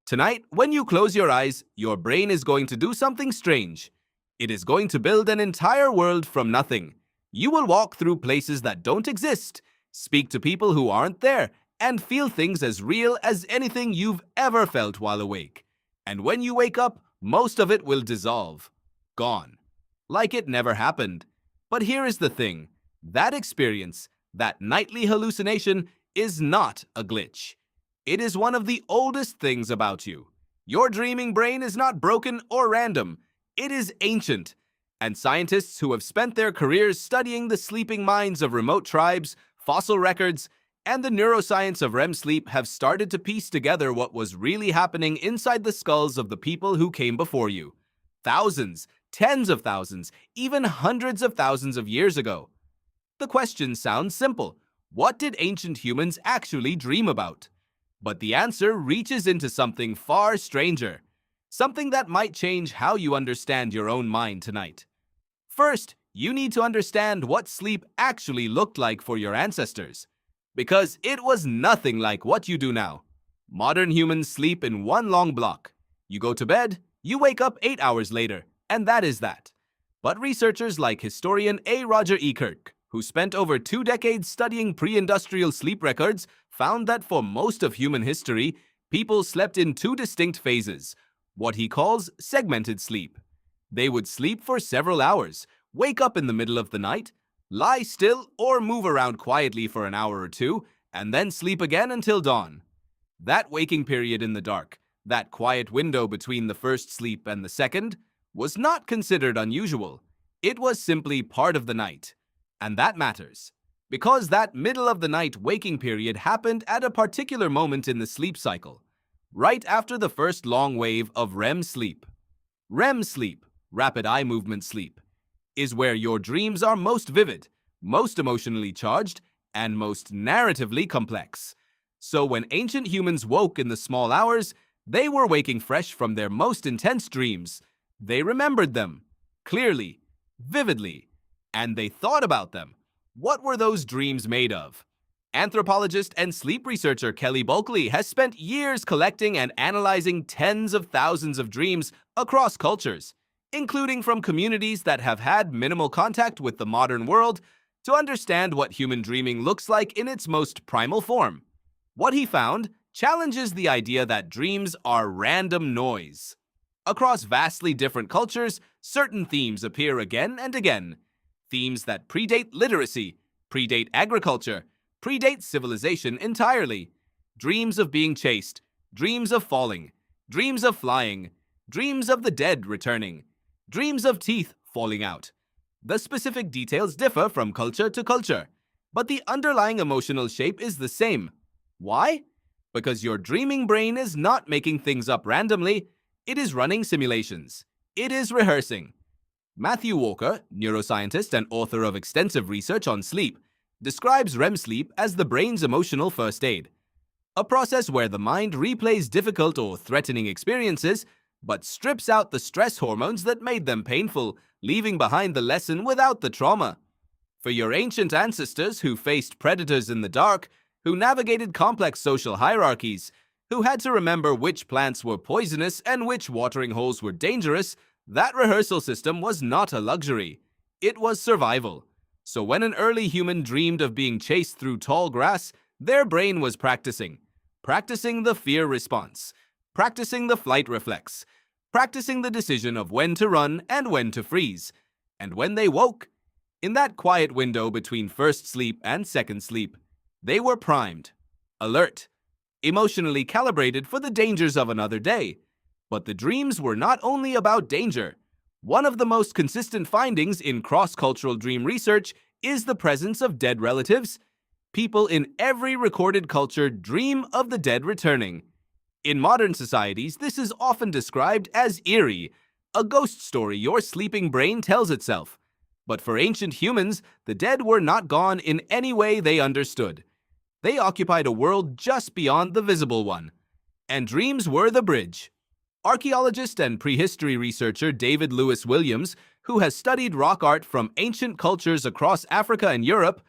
Tonight, when you close your eyes, your brain is going to do something strange. It is going to build an entire world from nothing. You will walk through places that don't exist, speak to people who aren't there, and feel things as real as anything you've ever felt while awake. And when you wake up, most of it will dissolve. Gone. Like it never happened. But here is the thing. That experience, that nightly hallucination, is not a glitch. It is one of the oldest things about you. Your dreaming brain is not broken or random. It is ancient. And scientists who have spent their careers studying the sleeping minds of remote tribes, fossil records, and the neuroscience of REM sleep have started to piece together what was really happening inside the skulls of the people who came before you. Thousands, tens of thousands, even hundreds of thousands of years ago. The question sounds simple. What did ancient humans actually dream about? But the answer reaches into something far stranger. Something that might change how you understand your own mind tonight. First, you need to understand what sleep actually looked like for your ancestors. Because it was nothing like what you do now. Modern humans sleep in one long block. You go to bed, you wake up 8 hours later, and that is that. But researchers like historian A. Roger E. Kirk, who spent over 2 decades studying pre-industrial sleep records, found that for most of human history, people slept in 2 distinct phases, what he calls segmented sleep. They would sleep for several hours, wake up in the middle of the night, lie still or move around quietly for an hour or 2, and then sleep again until dawn. That waking period in the dark, that quiet window between the first sleep and the second, was not considered unusual. It was simply part of the night. And that matters, because that middle-of-the-night waking period happened at a particular moment in the sleep cycle, right after the first long wave of REM sleep. REM sleep, rapid eye movement sleep, is where your dreams are most vivid, most emotionally charged, and most narratively complex. So when ancient humans woke in the small hours, they were waking fresh from their most intense dreams. They remembered them, clearly, vividly, and they thought about them. What were those dreams made of? Anthropologist and sleep researcher Kelly Bulkeley has spent years collecting and analyzing tens of thousands of dreams across cultures, including from communities that have had minimal contact with the modern world, to understand what human dreaming looks like in its most primal form. What he found challenges the idea that dreams are random noise. Across vastly different cultures, certain themes appear again and again. Themes that predate literacy, predate agriculture, predate civilization entirely. Dreams of being chased, dreams of falling, dreams of flying, dreams of the dead returning, dreams of teeth falling out. The specific details differ from culture to culture, but the underlying emotional shape is the same. Why? Because your dreaming brain is not making things up randomly, it is running simulations. It is rehearsing. Matthew Walker, neuroscientist and author of extensive research on sleep, describes REM sleep as the brain's emotional first aid, a process where the mind replays difficult or threatening experiences, but strips out the stress hormones that made them painful, leaving behind the lesson without the trauma. For your ancient ancestors who faced predators in the dark, who navigated complex social hierarchies, who had to remember which plants were poisonous and which watering holes were dangerous, that rehearsal system was not a luxury. It was survival. So when an early human dreamed of being chased through tall grass, their brain was practicing the fear response, practicing the flight reflex, practicing the decision of when to run and when to freeze. And when they woke, in that quiet window between first sleep and second sleep, they were primed, alert, emotionally calibrated for the dangers of another day. But the dreams were not only about danger. One of the most consistent findings in cross-cultural dream research is the presence of dead relatives. People in every recorded culture dream of the dead returning. In modern societies, this is often described as eerie, a ghost story your sleeping brain tells itself. But for ancient humans, the dead were not gone in any way they understood. They occupied a world just beyond the visible one. And dreams were the bridge. Archaeologist and prehistory researcher David Lewis Williams, who has studied rock art from ancient cultures across Africa and Europe,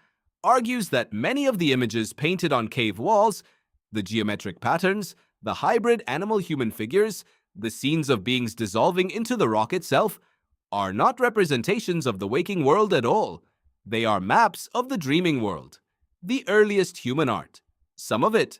argues that many of the images painted on cave walls, the geometric patterns, The hybrid animal-human figures, the scenes of beings dissolving into the rock itself, are not representations of the waking world at all. They are maps of the dreaming world, the earliest human art. Some of it